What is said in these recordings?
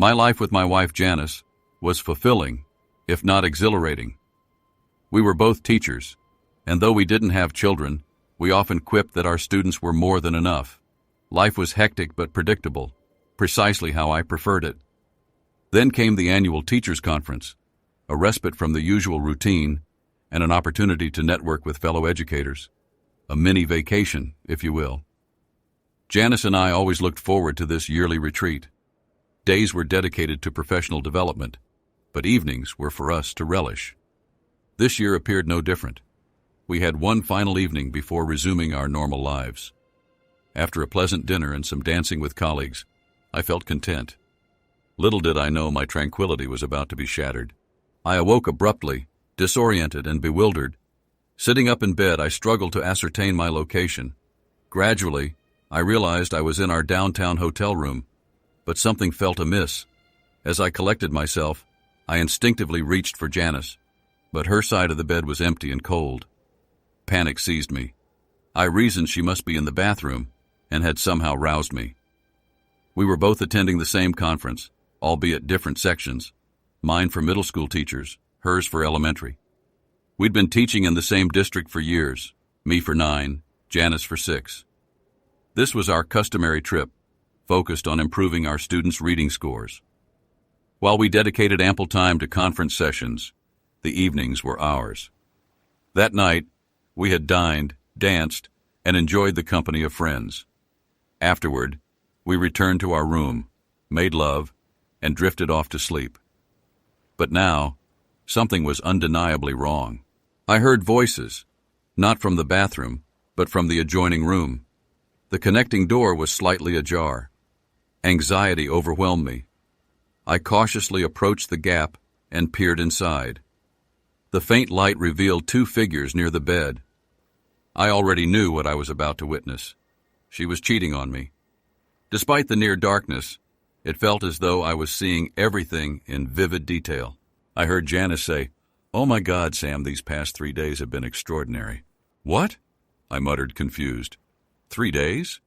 My life with my wife Janice was fulfilling, if not exhilarating. We were both teachers, and though we didn't have children, we often quipped that our students were more than enough. Life was hectic but predictable, precisely how I preferred it. Then came the annual Teachers' Conference, a respite from the usual routine and an opportunity to network with fellow educators. A mini vacation, if you will. Janice and I always looked forward to this yearly retreat. Days were dedicated to professional development, but evenings were for us to relish. This year appeared no different. We had one final evening before resuming our normal lives. After a pleasant dinner and some dancing with colleagues, I felt content. Little did I know my tranquility was about to be shattered. I awoke abruptly, disoriented and bewildered. Sitting up in bed, I struggled to ascertain my location. Gradually, I realized I was in our downtown hotel room, but something felt amiss. As I collected myself, I instinctively reached for Janice, but her side of the bed was empty and cold. Panic seized me. I reasoned she must be in the bathroom and had somehow roused me. We were both attending the same conference, albeit different sections, mine for middle school teachers, hers for elementary. We'd been teaching in the same district for years, me for 9, Janice for 6. This was our customary trip, focused on improving our students' reading scores. While we dedicated ample time to conference sessions, the evenings were ours. That night, we had dined, danced, and enjoyed the company of friends. Afterward, we returned to our room, made love, and drifted off to sleep. But now, something was undeniably wrong. I heard voices, not from the bathroom, but from the adjoining room. The connecting door was slightly ajar. Anxiety overwhelmed me. I cautiously approached the gap and peered inside. The faint light revealed 2 figures near the bed. I already knew what I was about to witness. She was cheating on me. Despite the near darkness, it felt as though I was seeing everything in vivid detail. I heard Janice say, "Oh my God, Sam, these past 3 days have been extraordinary." "What?" I muttered, confused. 3 days?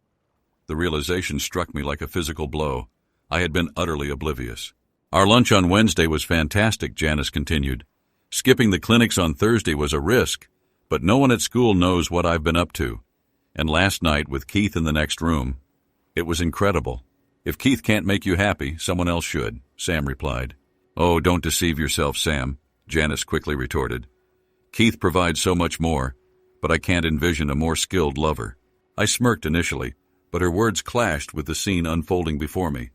The realization struck me like a physical blow. I had been utterly oblivious. "Our lunch on Wednesday was fantastic," Janice continued. "Skipping the clinics on Thursday was a risk, but no one at school knows what I've been up to. And last night, with Keith in the next room, it was incredible." "If Keith can't make you happy, someone else should," Sam replied. "Oh, don't deceive yourself, Sam," Janice quickly retorted. "Keith provides so much more, but I can't envision a more skilled lover." I smirked initially, but her words clashed with the scene unfolding before me.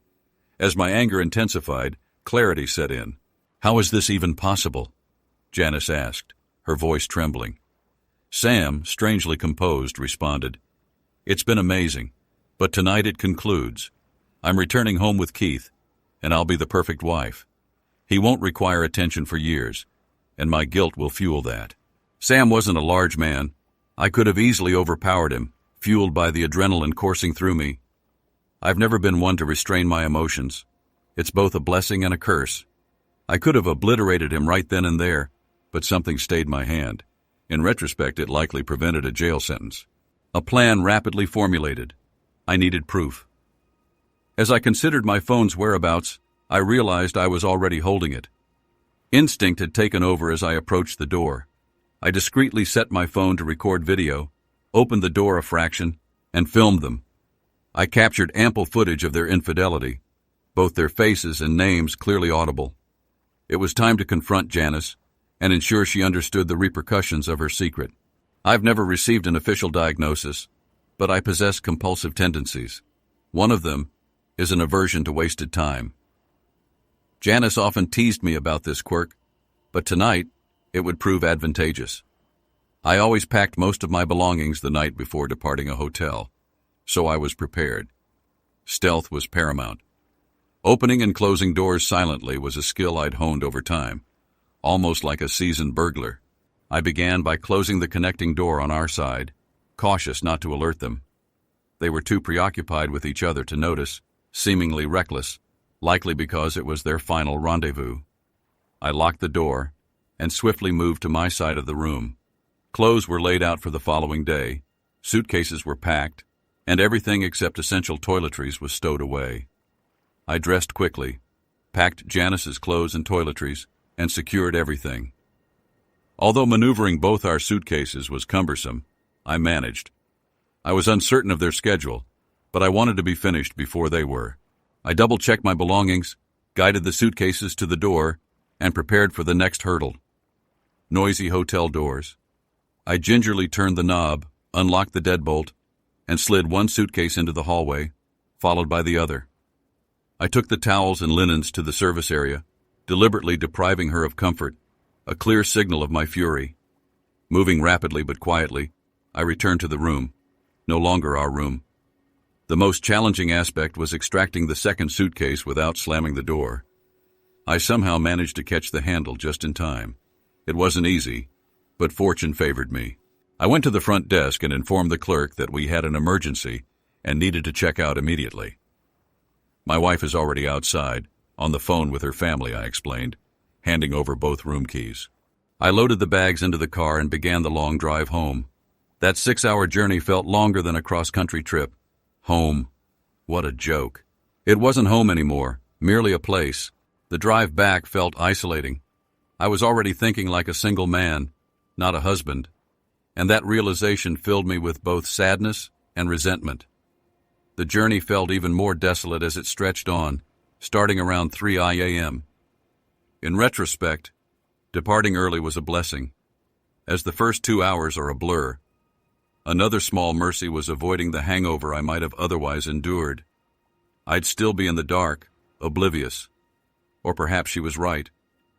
As my anger intensified, clarity set in. "How is this even possible?" Janice asked, her voice trembling. Sam, strangely composed, responded, "It's been amazing, but tonight it concludes. I'm returning home with Keith, and I'll be the perfect wife. He won't require attention for years, and my guilt will fuel that." Sam wasn't a large man. I could have easily overpowered him, fueled by the adrenaline coursing through me. I've never been one to restrain my emotions. It's both a blessing and a curse. I could have obliterated him right then and there, but something stayed my hand. In retrospect, it likely prevented a jail sentence. A plan rapidly formulated. I needed proof. As I considered my phone's whereabouts, I realized I was already holding it. Instinct had taken over as I approached the door. I discreetly set my phone to record video, opened the door a fraction, and filmed them. I captured ample footage of their infidelity, both their faces and names clearly audible. It was time to confront Janice and ensure she understood the repercussions of her secret. I've never received an official diagnosis, but I possess compulsive tendencies. One of them is an aversion to wasted time. Janice often teased me about this quirk, but tonight it would prove advantageous. I always packed most of my belongings the night before departing a hotel, so I was prepared. Stealth was paramount. Opening and closing doors silently was a skill I'd honed over time, almost like a seasoned burglar. I began by closing the connecting door on our side, cautious not to alert them. They were too preoccupied with each other to notice, seemingly reckless, likely because it was their final rendezvous. I locked the door and swiftly moved to my side of the room. Clothes were laid out for the following day, suitcases were packed, and everything except essential toiletries was stowed away. I dressed quickly, packed Janice's clothes and toiletries, and secured everything. Although maneuvering both our suitcases was cumbersome, I managed. I was uncertain of their schedule, but I wanted to be finished before they were. I double-checked my belongings, guided the suitcases to the door, and prepared for the next hurdle. Noisy hotel doors. I gingerly turned the knob, unlocked the deadbolt, and slid one suitcase into the hallway, followed by the other. I took the towels and linens to the service area, deliberately depriving her of comfort, a clear signal of my fury. Moving rapidly but quietly, I returned to the room, no longer our room. The most challenging aspect was extracting the second suitcase without slamming the door. I somehow managed to catch the handle just in time. It wasn't easy, but fortune favored me. I went to the front desk and informed the clerk that we had an emergency and needed to check out immediately. My wife is already outside, on the phone with her family, I explained, handing over both room keys. I loaded the bags into the car and began the long drive home. That 6-hour journey felt longer than a cross-country trip. Home. What a joke. It wasn't home anymore, merely a place. The drive back felt isolating. I was already thinking like a single man, not a husband, and that realization filled me with both sadness and resentment. The journey felt even more desolate as it stretched on, starting around 3 a.m. In retrospect, departing early was a blessing, as the first 2 hours are a blur. Another small mercy was avoiding the hangover I might have otherwise endured. I'd still be in the dark, oblivious. Or perhaps she was right,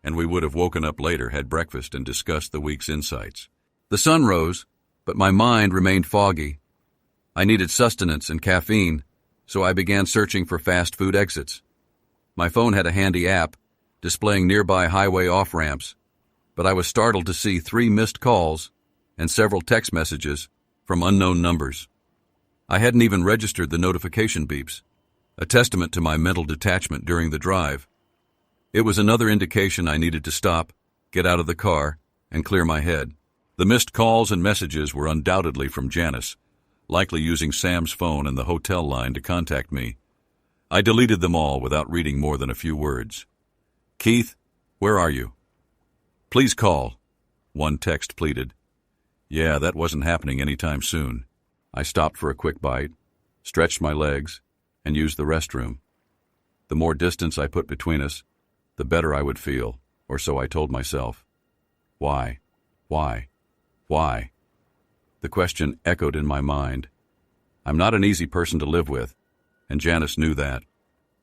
and we would have woken up later, had breakfast, and discussed the week's insights. The sun rose, but my mind remained foggy. I needed sustenance and caffeine, so I began searching for fast food exits. My phone had a handy app, displaying nearby highway off-ramps, but I was startled to see 3 missed calls and several text messages from unknown numbers. I hadn't even registered the notification beeps, a testament to my mental detachment during the drive. It was another indication I needed to stop, get out of the car, and clear my head. The missed calls and messages were undoubtedly from Janice, likely using Sam's phone and the hotel line to contact me. I deleted them all without reading more than a few words. "Keith, where are you?" "Please call," one text pleaded. Yeah, that wasn't happening anytime soon. I stopped for a quick bite, stretched my legs, and used the restroom. The more distance I put between us, the better I would feel, or so I told myself. Why? Why? Why? The question echoed in my mind. I'm not an easy person to live with, and Janice knew that.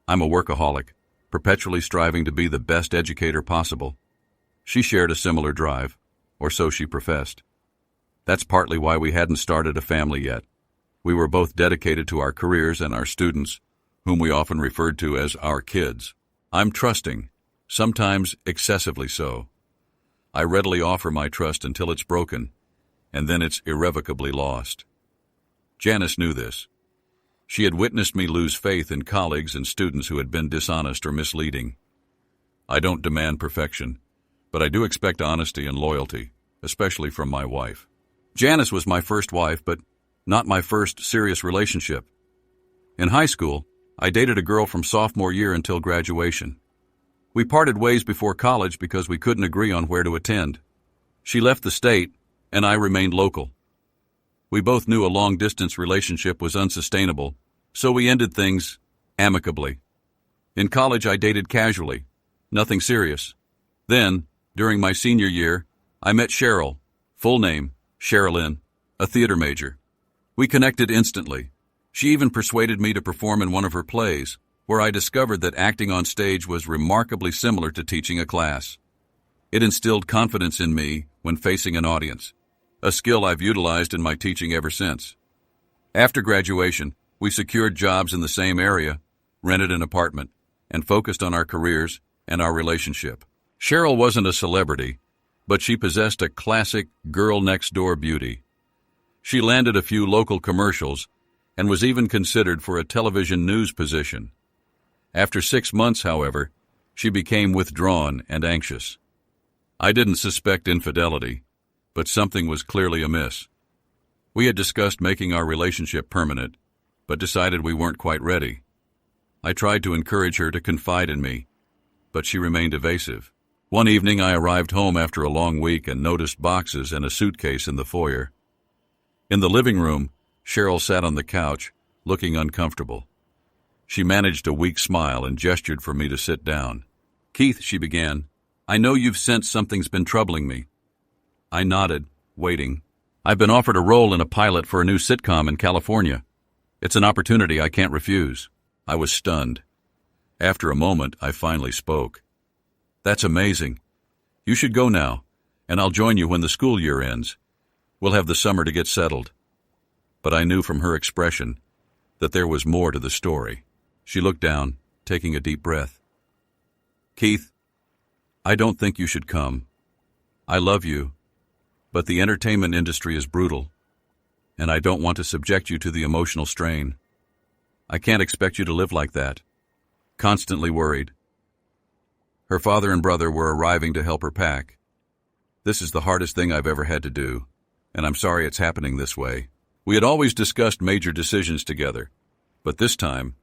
I'm a workaholic, perpetually striving to be the best educator possible. She shared a similar drive, or so she professed. That's partly why we hadn't started a family yet. We were both dedicated to our careers and our students, whom we often referred to as our kids. I'm trusting, sometimes excessively so. I readily offer my trust until it's broken, and then it's irrevocably lost. Janice knew this. She had witnessed me lose faith in colleagues and students who had been dishonest or misleading. I don't demand perfection, but I do expect honesty and loyalty, especially from my wife. Janice was my first wife, but not my first serious relationship. In high school, I dated a girl from sophomore year until graduation. We parted ways before college because we couldn't agree on where to attend. She left the state, and I remained local. We both knew a long-distance relationship was unsustainable, so we ended things amicably. In college, I dated casually, nothing serious. Then, during my senior year, I met Cheryl, full name, Sherilyn, a theater major. We connected instantly. She even persuaded me to perform in one of her plays, where I discovered that acting on stage was remarkably similar to teaching a class. It instilled confidence in me when facing an audience, a skill I've utilized in my teaching ever since. After graduation, we secured jobs in the same area, rented an apartment, and focused on our careers and our relationship. Cheryl wasn't a celebrity, but she possessed a classic girl-next-door beauty. She landed a few local commercials and was even considered for a television news position. After 6 months, however, she became withdrawn and anxious. I didn't suspect infidelity, but something was clearly amiss. We had discussed making our relationship permanent, but decided we weren't quite ready. I tried to encourage her to confide in me, but she remained evasive. One evening I arrived home after a long week and noticed boxes and a suitcase in the foyer. In the living room, Cheryl sat on the couch, looking uncomfortable. She managed a weak smile and gestured for me to sit down. "Keith," she began, "I know you've sensed something's been troubling me." I nodded, waiting. "I've been offered a role in a pilot for a new sitcom in California. It's an opportunity I can't refuse." I was stunned. After a moment, I finally spoke. "That's amazing. You should go now, and I'll join you when the school year ends. We'll have the summer to get settled." But I knew from her expression that there was more to the story. She looked down, taking a deep breath. "Keith, I don't think you should come. I love you, but the entertainment industry is brutal, and I don't want to subject you to the emotional strain. I can't expect you to live like that, constantly worried." Her father and brother were arriving to help her pack. "This is the hardest thing I've ever had to do, and I'm sorry it's happening this way." We had always discussed major decisions together, but this time,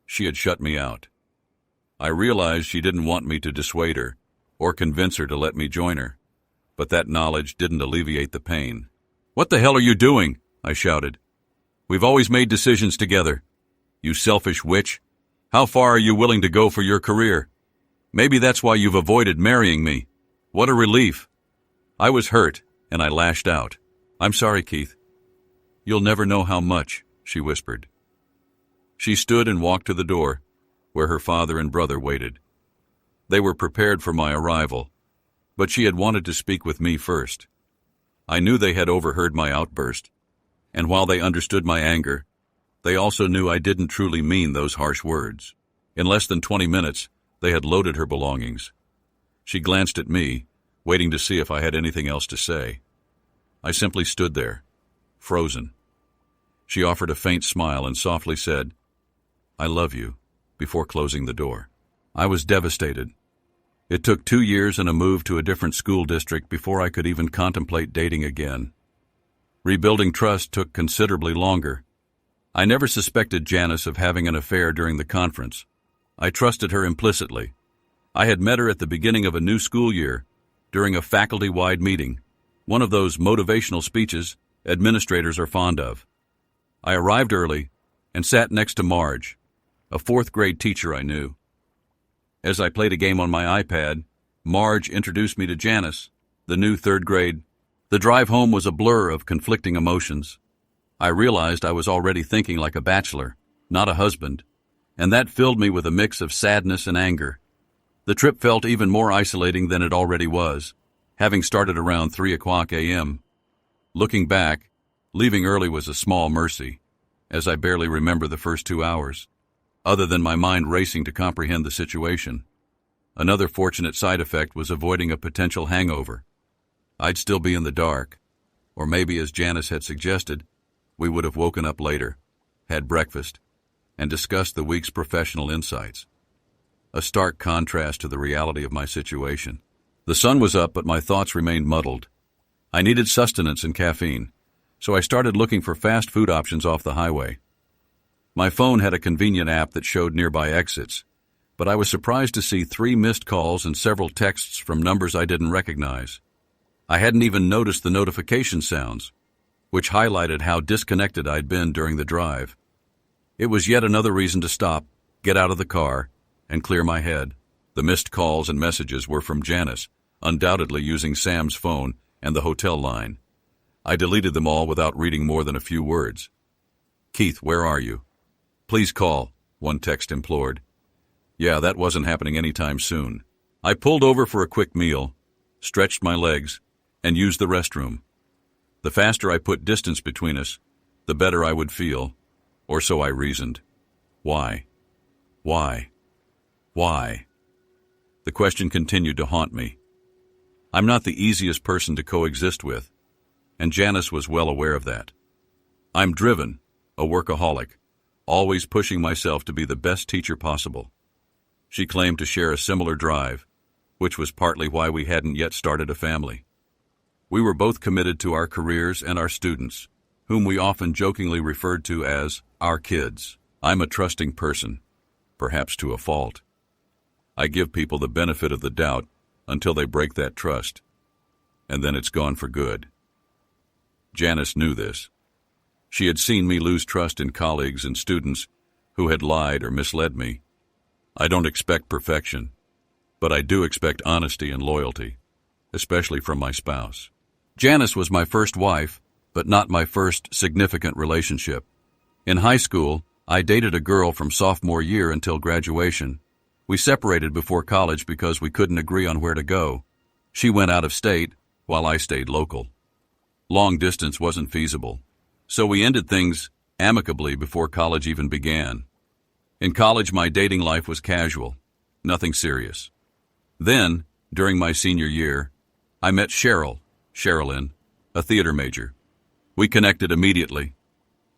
she had shut me out. I realized she didn't want me to dissuade her or convince her to let me join her, but that knowledge didn't alleviate the pain. "What the hell are you doing?" I shouted. "We've always made decisions together. You selfish witch. How far are you willing to go for your career? Maybe that's why you've avoided marrying me. What a relief." I was hurt, and I lashed out. "I'm sorry, Keith. You'll never know how much," she whispered. She stood and walked to the door, where her father and brother waited. They were prepared for my arrival, but she had wanted to speak with me first. I knew they had overheard my outburst, and while they understood my anger, they also knew I didn't truly mean those harsh words. In less than 20 minutes, they had loaded her belongings. She glanced at me, waiting to see if I had anything else to say. I simply stood there, frozen. She offered a faint smile and softly said, "I love you," before closing the door. I was devastated. It took 2 years and a move to a different school district before I could even contemplate dating again. Rebuilding trust took considerably longer. I never suspected Janice of having an affair during the conference. I trusted her implicitly. I had met her at the beginning of a new school year, during a faculty-wide meeting, one of those motivational speeches administrators are fond of. I arrived early and sat next to Marge, a 4th-grade teacher I knew. As I played a game on my iPad, Marge introduced me to Janice, the new 3rd grade. The drive home was a blur of conflicting emotions. I realized I was already thinking like a bachelor, not a husband, and that filled me with a mix of sadness and anger. The trip felt even more isolating than it already was, having started around 3:00 a.m. Looking back, leaving early was a small mercy, as I barely remember the first 2 hours, other than my mind racing to comprehend the situation. Another fortunate side effect was avoiding a potential hangover. I'd still be in the dark, or maybe, as Janice had suggested, we would have woken up later, had breakfast, and discussed the week's professional insights. A stark contrast to the reality of my situation. The sun was up, but my thoughts remained muddled. I needed sustenance and caffeine, so I started looking for fast food options off the highway. My phone had a convenient app that showed nearby exits, but I was surprised to see 3 missed calls and several texts from numbers I didn't recognize. I hadn't even noticed the notification sounds, which highlighted how disconnected I'd been during the drive. It was yet another reason to stop, get out of the car, and clear my head. The missed calls and messages were from Janice, undoubtedly using Sam's phone and the hotel line. I deleted them all without reading more than a few words. "Keith, where are you?" "Please call," one text implored. Yeah, that wasn't happening anytime soon. I pulled over for a quick meal, stretched my legs, and used the restroom. The faster I put distance between us, the better I would feel, or so I reasoned. Why? Why? Why? The question continued to haunt me. I'm not the easiest person to coexist with, and Janice was well aware of that. I'm driven, a workaholic, always pushing myself to be the best teacher possible. She claimed to share a similar drive, which was partly why we hadn't yet started a family. We were both committed to our careers and our students, whom we often jokingly referred to as our kids. I'm a trusting person, perhaps to a fault. I give people the benefit of the doubt until they break that trust, and then it's gone for good. Janice knew this. She had seen me lose trust in colleagues and students who had lied or misled me. I don't expect perfection, but I do expect honesty and loyalty, especially from my spouse. Janice was my first wife, but not my first significant relationship. In high school, I dated a girl from sophomore year until graduation. We separated before college because we couldn't agree on where to go. She went out of state, while I stayed local. Long distance wasn't feasible, so we ended things amicably before college even began. In college, my dating life was casual, nothing serious. Then, during my senior year, I met Sherilyn, a theater major. We connected immediately.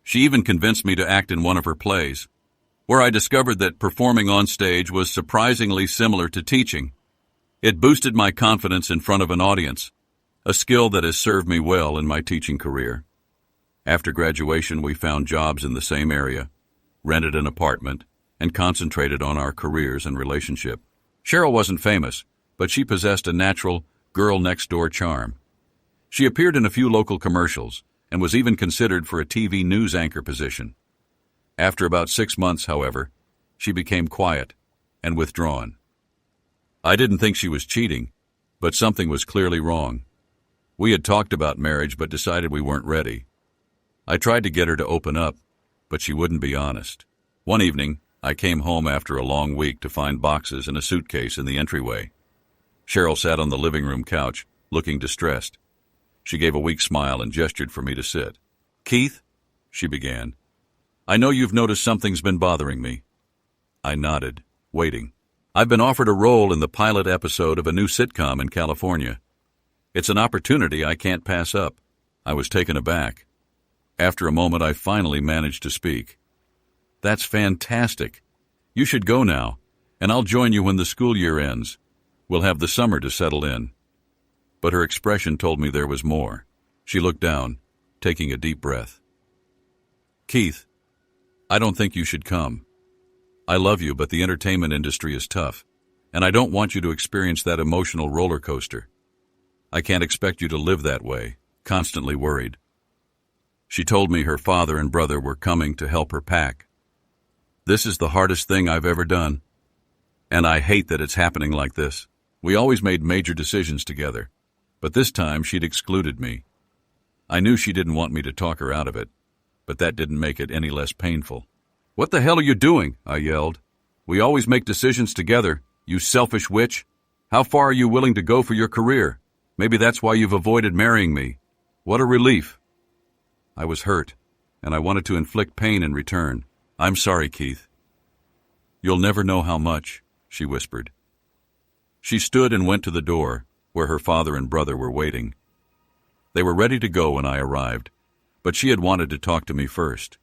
She even convinced me to act in one of her plays, where I discovered that performing on stage was surprisingly similar to teaching. It boosted my confidence in front of an audience, a skill that has served me well in my teaching career. After graduation, we found jobs in the same area, rented an apartment, and concentrated on our careers and relationship. Cheryl wasn't famous, but she possessed a natural girl-next-door charm. She appeared in a few local commercials and was even considered for a TV news anchor position. After about 6 months, however, she became quiet and withdrawn. I didn't think she was cheating, but something was clearly wrong. We had talked about marriage but decided we weren't ready. I tried to get her to open up, but she wouldn't be honest. One evening, I came home after a long week to find boxes and a suitcase in the entryway. Cheryl sat on the living room couch, looking distressed. She gave a weak smile and gestured for me to sit. "Keith," she began, "I know you've noticed something's been bothering me." I nodded, waiting. "I've been offered a role in the pilot episode of a new sitcom in California. It's an opportunity I can't pass up." I was taken aback. After a moment, I finally managed to speak. "That's fantastic. You should go now, and I'll join you when the school year ends. We'll have the summer to settle in." But her expression told me there was more. She looked down, taking a deep breath. "Keith, I don't think you should come. I love you, but the entertainment industry is tough, and I don't want you to experience that emotional roller coaster. I can't expect you to live that way, constantly worried." She told me her father and brother were coming to help her pack. "This is the hardest thing I've ever done, and I hate that it's happening like this. We always made major decisions together, but this time she'd excluded me. I knew she didn't want me to talk her out of it, but that didn't make it any less painful." "What the hell are you doing?" I yelled. "We always make decisions together, you selfish witch. How far are you willing to go for your career? Maybe that's why you've avoided marrying me. What a relief." I was hurt, and I wanted to inflict pain in return. "I'm sorry, Keith." "You'll never know how much," she whispered. She stood and went to the door, where her father and brother were waiting. They were ready to go when I arrived, but she had wanted to talk to me first.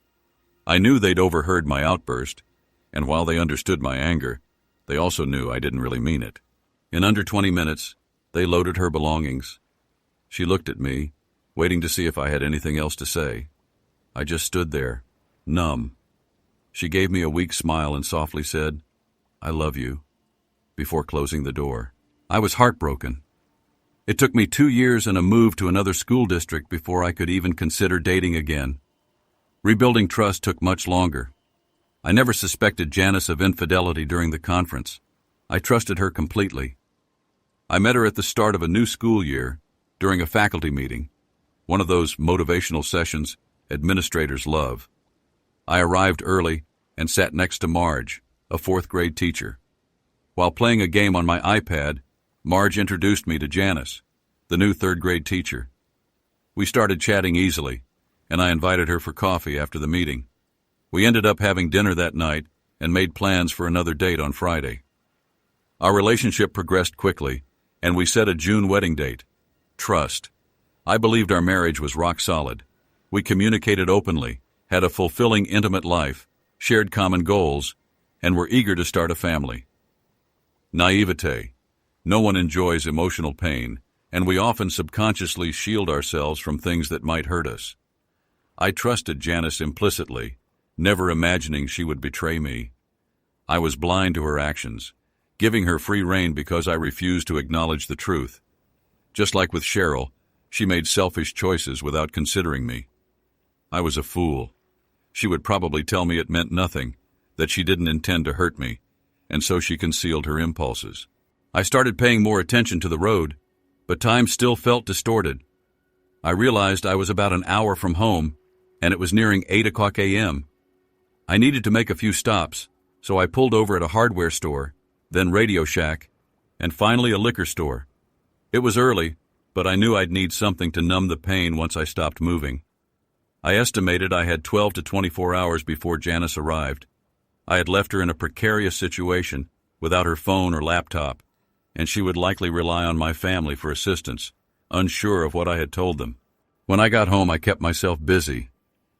I knew they'd overheard my outburst, and while they understood my anger, they also knew I didn't really mean it. In under 20 minutes, they loaded her belongings. She looked at me, waiting to see if I had anything else to say. I just stood there, numb. She gave me a weak smile and softly said, "I love you," before closing the door. I was heartbroken. It took me 2 years and a move to another school district before I could even consider dating again. Rebuilding trust took much longer. I never suspected Janice of infidelity during the conference. I trusted her completely. I met her at the start of a new school year, during a faculty meeting, one of those motivational sessions administrators love. I arrived early and sat next to Marge, a 4th grade teacher. While playing a game on my iPad, Marge introduced me to Janice, the new 3rd grade teacher. We started chatting easily, and I invited her for coffee after the meeting. We ended up having dinner that night and made plans for another date on Friday. Our relationship progressed quickly, and we set a June wedding date. Trust. I believed our marriage was rock solid. We communicated openly, had a fulfilling, intimate life, shared common goals, and were eager to start a family. Naivete. No one enjoys emotional pain, and we often subconsciously shield ourselves from things that might hurt us. I trusted Janice implicitly, never imagining she would betray me. I was blind to her actions, giving her free rein because I refused to acknowledge the truth. Just like with Cheryl, she made selfish choices without considering me. I was a fool. She would probably tell me it meant nothing, that she didn't intend to hurt me, and so she concealed her impulses. I started paying more attention to the road, but time still felt distorted. I realized I was about an hour from home, and it was nearing 8 o'clock a.m. I needed to make a few stops, so I pulled over at a hardware store, then Radio Shack, and finally a liquor store. It was early, but I knew I'd need something to numb the pain once I stopped moving. I estimated I had 12 to 24 hours before Janice arrived. I had left her in a precarious situation, without her phone or laptop, and she would likely rely on my family for assistance, unsure of what I had told them. When I got home, I kept myself busy.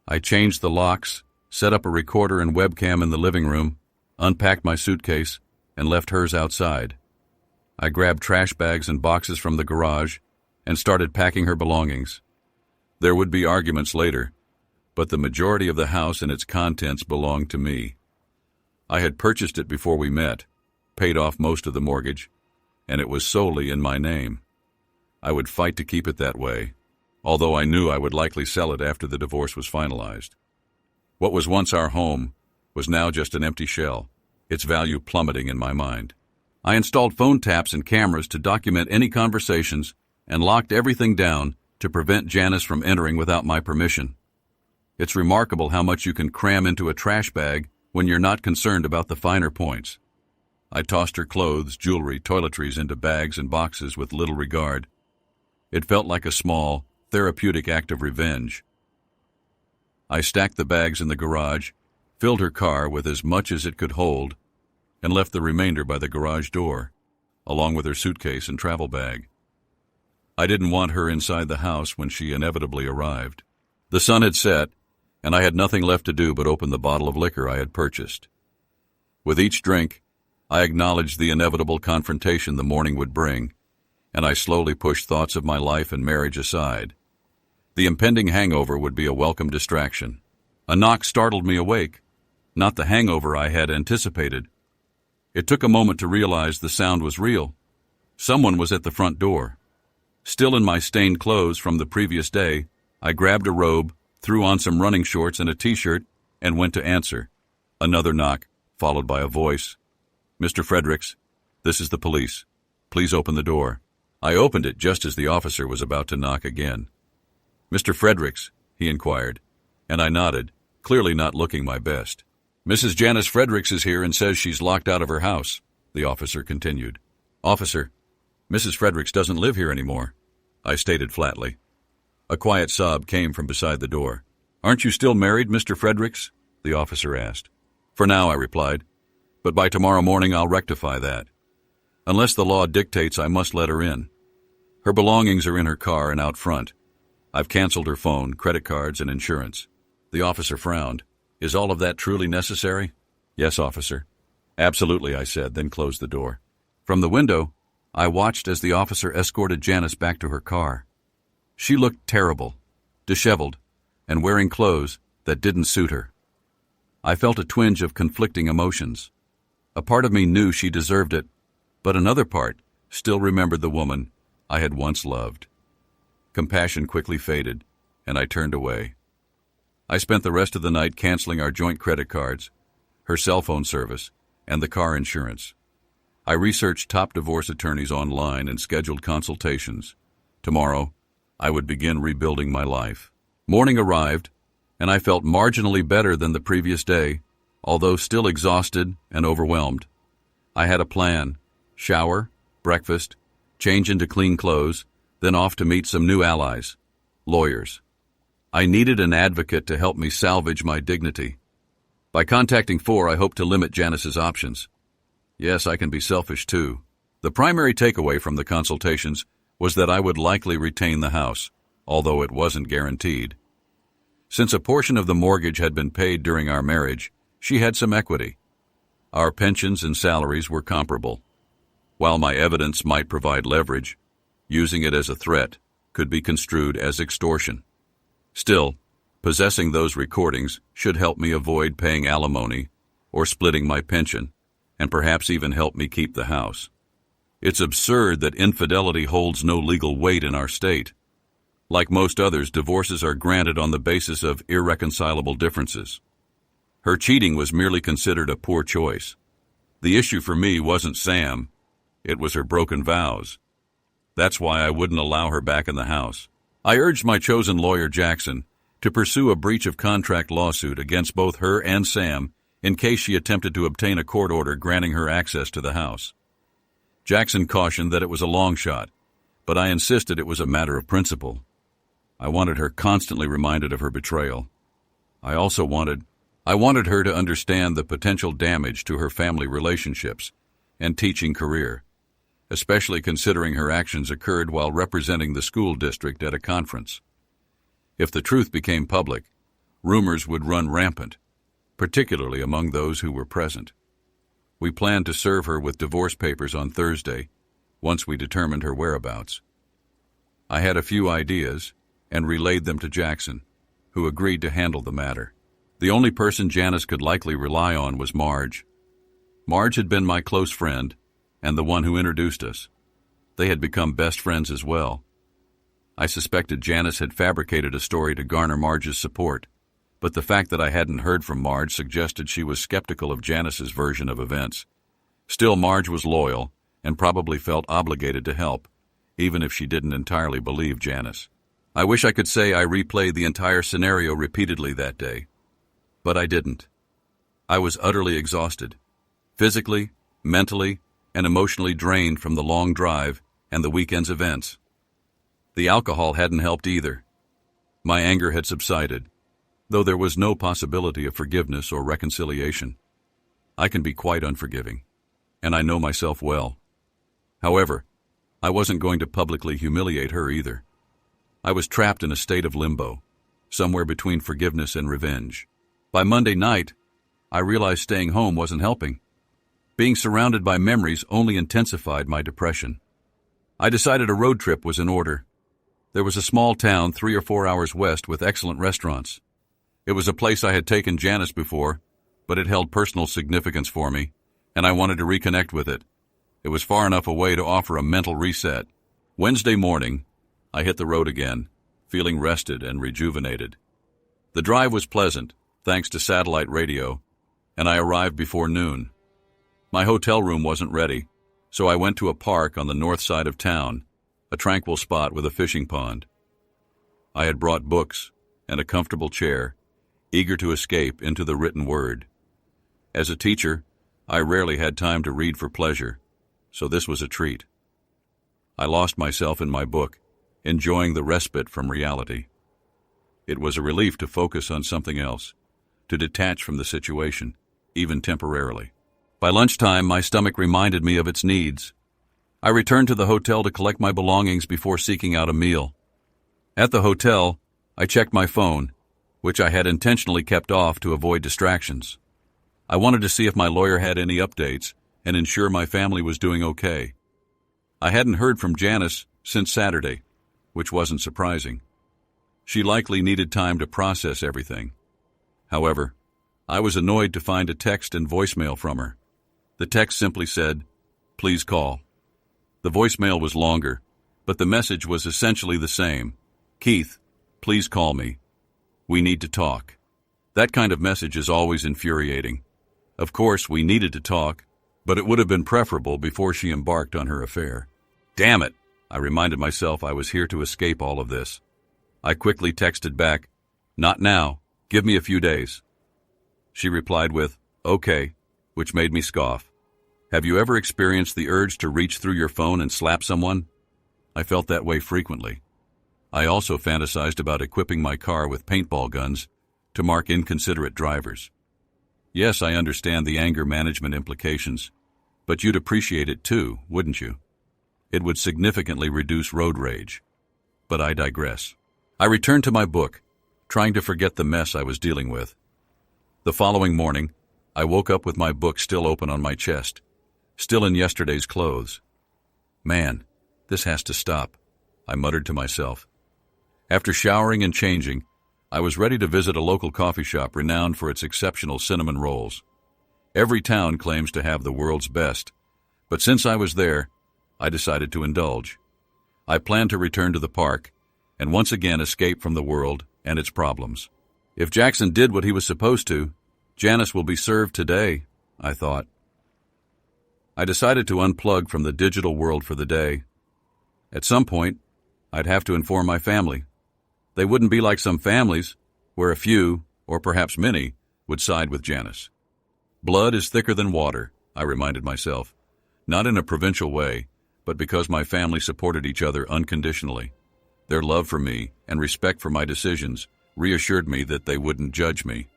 I changed the locks, set up a recorder and webcam in the living room, unpacked my suitcase, and left hers outside. I grabbed trash bags and boxes from the garage and started packing her belongings. There would be arguments later, but the majority of the house and its contents belonged to me. I had purchased it before we met, paid off most of the mortgage, and it was solely in my name. I would fight to keep it that way, although I knew I would likely sell it after the divorce was finalized. What was once our home was now just an empty shell, its value plummeting in my mind. I installed phone taps and cameras to document any conversations and locked everything down to prevent Janice from entering without my permission. It's remarkable how much you can cram into a trash bag when you're not concerned about the finer points. I tossed her clothes, jewelry, toiletries into bags and boxes with little regard. It felt like a small, therapeutic act of revenge. I stacked the bags in the garage, filled her car with as much as it could hold, and left the remainder by the garage door, along with her suitcase and travel bag. I didn't want her inside the house when she inevitably arrived. The sun had set, and I had nothing left to do but open the bottle of liquor I had purchased. With each drink, I acknowledged the inevitable confrontation the morning would bring, and I slowly pushed thoughts of my life and marriage aside. The impending hangover would be a welcome distraction. A knock startled me awake, not the hangover I had anticipated. It took a moment to realize the sound was real. Someone was at the front door. Still in my stained clothes from the previous day, I grabbed a robe, threw on some running shorts and a t-shirt, and went to answer. Another knock, followed by a voice. "Mr. Fredericks, this is the police. Please open the door." I opened it just as the officer was about to knock again. "Mr. Fredericks," he inquired, and I nodded, clearly not looking my best. "Mrs. Janice Fredericks is here and says she's locked out of her house," the officer continued. "Officer, Mrs. Fredericks doesn't live here anymore," I stated flatly. A quiet sob came from beside the door. "Aren't you still married, Mr. Fredericks?" the officer asked. "For now," I replied, "but by tomorrow morning I'll rectify that. Unless the law dictates I must let her in. Her belongings are in her car and out front. I've canceled her phone, credit cards, and insurance." The officer frowned. "Is all of that truly necessary?" "Yes, officer." "Absolutely," I said, then closed the door. From the window, I watched as the officer escorted Janice back to her car. She looked terrible, disheveled, and wearing clothes that didn't suit her. I felt a twinge of conflicting emotions. A part of me knew she deserved it, but another part still remembered the woman I had once loved. Compassion quickly faded, and I turned away. I spent the rest of the night canceling our joint credit cards, her cell phone service, and the car insurance. I researched top divorce attorneys online and scheduled consultations. Tomorrow, I would begin rebuilding my life. Morning arrived, and I felt marginally better than the previous day, although still exhausted and overwhelmed. I had a plan: shower, breakfast, change into clean clothes, then off to meet some new allies, lawyers. I needed an advocate to help me salvage my dignity. By contacting four, I hoped to limit Janice's options. Yes, I can be selfish too. The primary takeaway from the consultations was that I would likely retain the house, although it wasn't guaranteed. Since a portion of the mortgage had been paid during our marriage, she had some equity. Our pensions and salaries were comparable. While my evidence might provide leverage, using it as a threat could be construed as extortion. Still, possessing those recordings should help me avoid paying alimony or splitting my pension, and perhaps even help me keep the house. It's absurd that infidelity holds no legal weight in our state. Like most others, divorces are granted on the basis of irreconcilable differences. Her cheating was merely considered a poor choice. The issue for me wasn't Sam, it was her broken vows. That's why I wouldn't allow her back in the house. I urged my chosen lawyer, Jackson, to pursue a breach of contract lawsuit against both her and Sam in case she attempted to obtain a court order granting her access to the house. Jackson cautioned that it was a long shot, but I insisted it was a matter of principle. I wanted her constantly reminded of her betrayal. I wanted her to understand the potential damage to her family relationships and teaching career, especially considering her actions occurred while representing the school district at a conference. If the truth became public, rumors would run rampant, particularly among those who were present. We planned to serve her with divorce papers on Thursday, once we determined her whereabouts. I had a few ideas and relayed them to Jackson, who agreed to handle the matter. The only person Janice could likely rely on was Marge. Marge had been my close friend and the one who introduced us. They had become best friends as well. I suspected Janice had fabricated a story to garner Marge's support, but the fact that I hadn't heard from Marge suggested she was skeptical of Janice's version of events. Still, Marge was loyal and probably felt obligated to help, even if she didn't entirely believe Janice. I wish I could say I replayed the entire scenario repeatedly that day, but I didn't. I was utterly exhausted, physically, mentally, and emotionally drained from the long drive and the weekend's events. The alcohol hadn't helped either. My anger had subsided, though there was no possibility of forgiveness or reconciliation. I can be quite unforgiving, and I know myself well. However, I wasn't going to publicly humiliate her either. I was trapped in a state of limbo, somewhere between forgiveness and revenge. By Monday night, I realized staying home wasn't helping. Being surrounded by memories only intensified my depression. I decided a road trip was in order. There was a small town 3 or 4 hours west with excellent restaurants. It was a place I had taken Janice before, but it held personal significance for me, and I wanted to reconnect with it. It was far enough away to offer a mental reset. Wednesday morning, I hit the road again, feeling rested and rejuvenated. The drive was pleasant, thanks to satellite radio, and I arrived before noon. My hotel room wasn't ready, so I went to a park on the north side of town, a tranquil spot with a fishing pond. I had brought books and a comfortable chair, eager to escape into the written word. As a teacher, I rarely had time to read for pleasure, so this was a treat. I lost myself in my book, enjoying the respite from reality. It was a relief to focus on something else, to detach from the situation, even temporarily. By lunchtime, my stomach reminded me of its needs. I returned to the hotel to collect my belongings before seeking out a meal. At the hotel, I checked my phone, which I had intentionally kept off to avoid distractions. I wanted to see if my lawyer had any updates and ensure my family was doing okay. I hadn't heard from Janice since Saturday, which wasn't surprising. She likely needed time to process everything. However, I was annoyed to find a text and voicemail from her. The text simply said, "Please call." The voicemail was longer, but the message was essentially the same. "Keith, please call me. We need to talk." That kind of message is always infuriating. Of course, we needed to talk, but it would have been preferable before she embarked on her affair. Damn it! I reminded myself I was here to escape all of this. I quickly texted back, "Not now. Give me a few days." She replied with, "Okay," which made me scoff. Have you ever experienced the urge to reach through your phone and slap someone? I felt that way frequently. I also fantasized about equipping my car with paintball guns to mark inconsiderate drivers. Yes, I understand the anger management implications, but you'd appreciate it too, wouldn't you? It would significantly reduce road rage. But I digress. I returned to my book, trying to forget the mess I was dealing with. The following morning, I woke up with my book still open on my chest, still in yesterday's clothes. Man, this has to stop, I muttered to myself. After showering and changing, I was ready to visit a local coffee shop renowned for its exceptional cinnamon rolls. Every town claims to have the world's best, but since I was there, I decided to indulge. I planned to return to the park and once again escape from the world and its problems. If Jackson did what he was supposed to, Janice will be served today, I thought. I decided to unplug from the digital world for the day. At some point, I'd have to inform my family. They wouldn't be like some families, where a few, or perhaps many, would side with Janice. Blood is thicker than water, I reminded myself, not in a provincial way, but because my family supported each other unconditionally. Their love for me and respect for my decisions reassured me that they wouldn't judge me.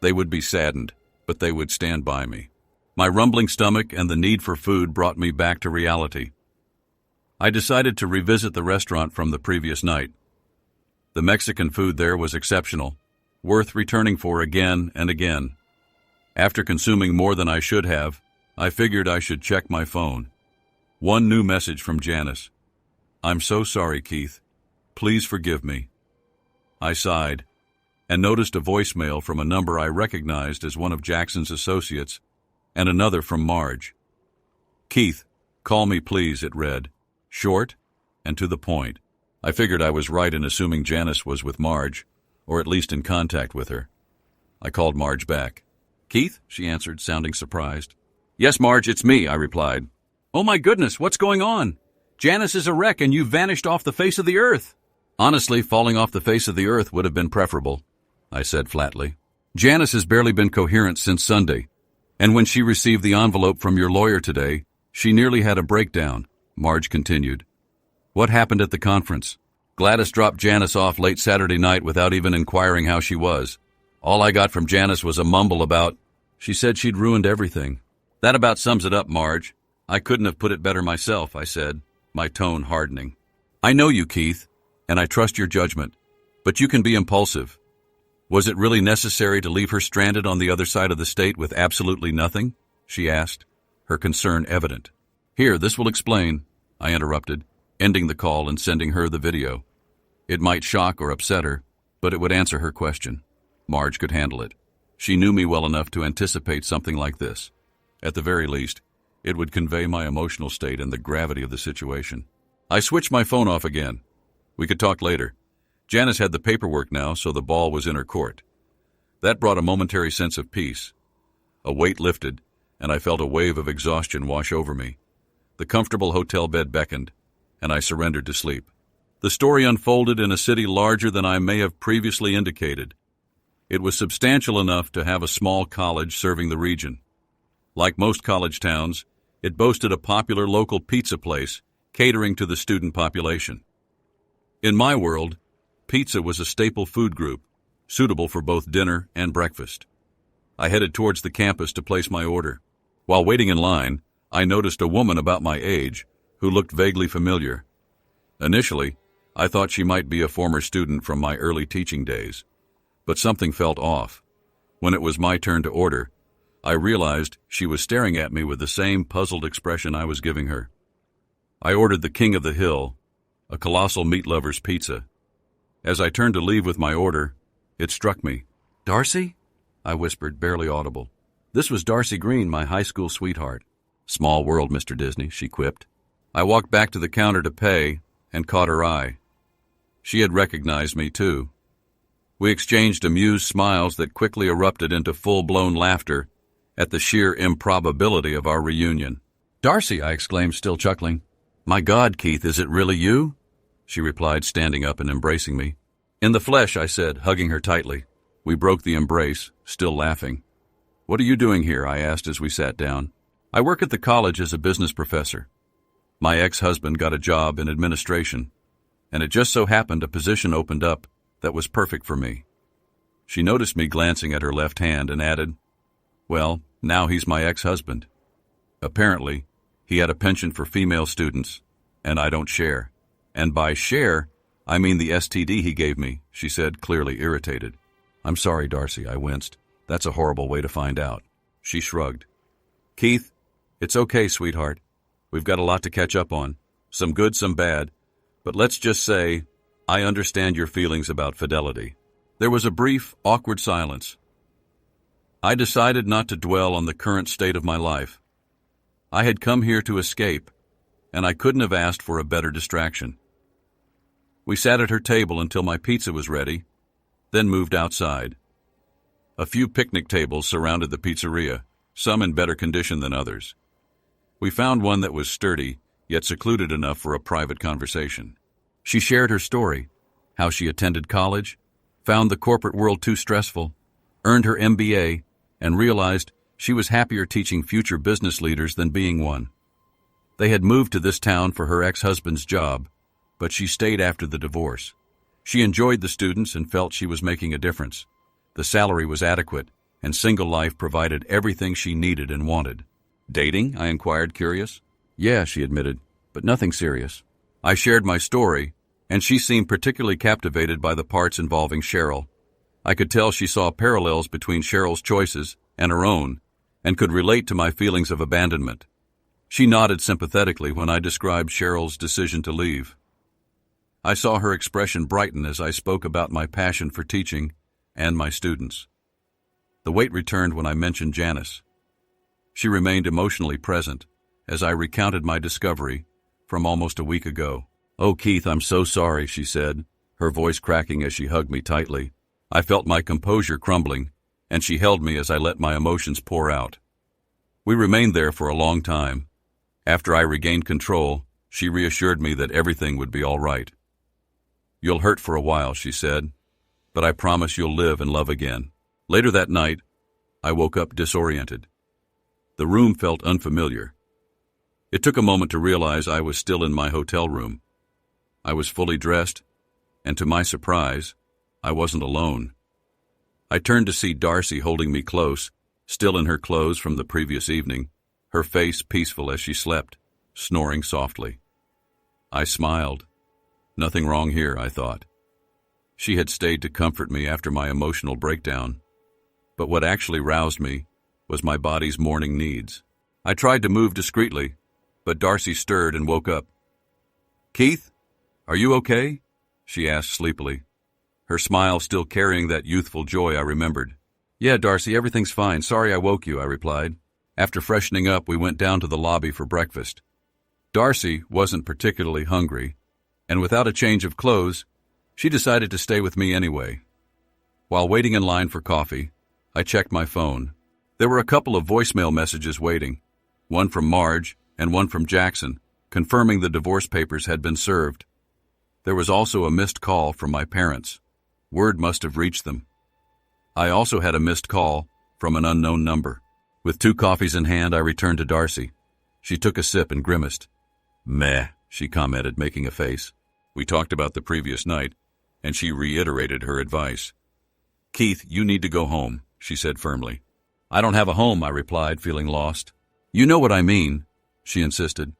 They would be saddened, but they would stand by me. My rumbling stomach and the need for food brought me back to reality. I decided to revisit the restaurant from the previous night. The Mexican food there was exceptional, worth returning for again and again. After consuming more than I should have, I figured I should check my phone. One new message from Janice. "I'm so sorry, Keith. Please forgive me." I sighed and noticed a voicemail from a number I recognized as one of Jackson's associates and another from Marge. "Keith, call me please," it read. Short and to the point. I figured I was right in assuming Janice was with Marge, or at least in contact with her. I called Marge back. "Keith?" she answered, sounding surprised. "Yes, Marge, it's me," I replied. "Oh my goodness, what's going on? Janice is a wreck and you've vanished off the face of the earth." "Honestly, falling off the face of the earth would have been preferable," I said flatly. "Janice has barely been coherent since Sunday, and when she received the envelope from your lawyer today, she nearly had a breakdown," Marge continued. "What happened at the conference?" "Gladys dropped Janice off late Saturday night without even inquiring how she was. All I got from Janice was a mumble about, she said she'd ruined everything." "That about sums it up, Marge. I couldn't have put it better myself," I said, my tone hardening. "I know you, Keith, and I trust your judgment, but you can be impulsive. Was it really necessary to leave her stranded on the other side of the state with absolutely nothing?" she asked, her concern evident. "Here, this will explain," I interrupted, ending the call and sending her the video. It might shock or upset her, but it would answer her question. Marge could handle it. She knew me well enough to anticipate something like this. At the very least, it would convey my emotional state and the gravity of the situation. I switched my phone off again. We could talk later. Janice had the paperwork now, so the ball was in her court. That brought a momentary sense of peace. A weight lifted, and I felt a wave of exhaustion wash over me. The comfortable hotel bed beckoned, and I surrendered to sleep. The story unfolded in a city larger than I may have previously indicated. It was substantial enough to have a small college serving the region. Like most college towns, it boasted a popular local pizza place catering to the student population. In my world, pizza was a staple food group, suitable for both dinner and breakfast. I headed towards the campus to place my order. While waiting in line, I noticed a woman about my age who looked vaguely familiar. Initially, I thought she might be a former student from my early teaching days, but something felt off. When it was my turn to order, I realized she was staring at me with the same puzzled expression I was giving her. I ordered the King of the Hill, a colossal meat lover's pizza. As I turned to leave with my order, it struck me. "Darcy?" I whispered, barely audible. This was Darcy Green, my high school sweetheart. "Small world, Mr. Disney," she quipped. I walked back to the counter to pay and caught her eye. She had recognized me, too. We exchanged amused smiles that quickly erupted into full-blown laughter at the sheer improbability of our reunion. "Darcy," I exclaimed, still chuckling. "My God, Keith, is it really you?" she replied, standing up and embracing me. "In the flesh," I said, hugging her tightly. We broke the embrace, still laughing. "What are you doing here?" I asked as we sat down. "I work at the college as a business professor. My ex-husband got a job in administration, and it just so happened a position opened up that was perfect for me." She noticed me glancing at her left hand and added, "Well, now he's my ex-husband. Apparently, he had a penchant for female students, and I don't share. And by share, I mean the STD he gave me," she said, clearly irritated. "I'm sorry, Darcy," I winced. "That's a horrible way to find out." She shrugged. "Keith, it's okay, sweetheart. We've got a lot to catch up on. Some good, some bad. But let's just say, I understand your feelings about fidelity." There was a brief, awkward silence. I decided not to dwell on the current state of my life. I had come here to escape, and I couldn't have asked for a better distraction. We sat at her table until my pizza was ready, then moved outside. A few picnic tables surrounded the pizzeria, some in better condition than others. We found one that was sturdy, yet secluded enough for a private conversation. She shared her story, how she attended college, found the corporate world too stressful, earned her MBA, and realized she was happier teaching future business leaders than being one. They had moved to this town for her ex-husband's job, but she stayed after the divorce. She enjoyed the students and felt she was making a difference. The salary was adequate, and single life provided everything she needed and wanted. Dating? I inquired, curious. Yeah, she admitted, but nothing serious. I shared my story, and she seemed particularly captivated by the parts involving Cheryl. I could tell she saw parallels between Cheryl's choices and her own, and could relate to my feelings of abandonment. She nodded sympathetically when I described Cheryl's decision to leave. I saw her expression brighten as I spoke about my passion for teaching and my students. The weight returned when I mentioned Janice. She remained emotionally present as I recounted my discovery from almost a week ago. "Oh, Keith, I'm so sorry," she said, her voice cracking as she hugged me tightly. I felt my composure crumbling, and she held me as I let my emotions pour out. We remained there for a long time. After I regained control, she reassured me that everything would be all right. "You'll hurt for a while," she said, "but I promise you'll live and love again." Later that night, I woke up disoriented. The room felt unfamiliar. It took a moment to realize I was still in my hotel room. I was fully dressed, and to my surprise, I wasn't alone. I turned to see Darcy holding me close, still in her clothes from the previous evening, her face peaceful as she slept, snoring softly. I smiled. Nothing wrong here, I thought. She had stayed to comfort me after my emotional breakdown. But what actually roused me was my body's morning needs. I tried to move discreetly, but Darcy stirred and woke up. "Keith, are you okay?" she asked sleepily, her smile still carrying that youthful joy I remembered. "Yeah, Darcy, everything's fine. Sorry I woke you," I replied. After freshening up, we went down to the lobby for breakfast. Darcy wasn't particularly hungry, and without a change of clothes, she decided to stay with me anyway. While waiting in line for coffee, I checked my phone. There were a couple of voicemail messages waiting, one from Marge and one from Jackson, confirming the divorce papers had been served. There was also a missed call from my parents. Word must have reached them. I also had a missed call from an unknown number. With 2 coffees in hand, I returned to Darcy. She took a sip and grimaced. "Meh," she commented, making a face. We talked about the previous night, and she reiterated her advice. "Keith, you need to go home," she said firmly. "I don't have a home," I replied, feeling lost. "You know what I mean," she insisted.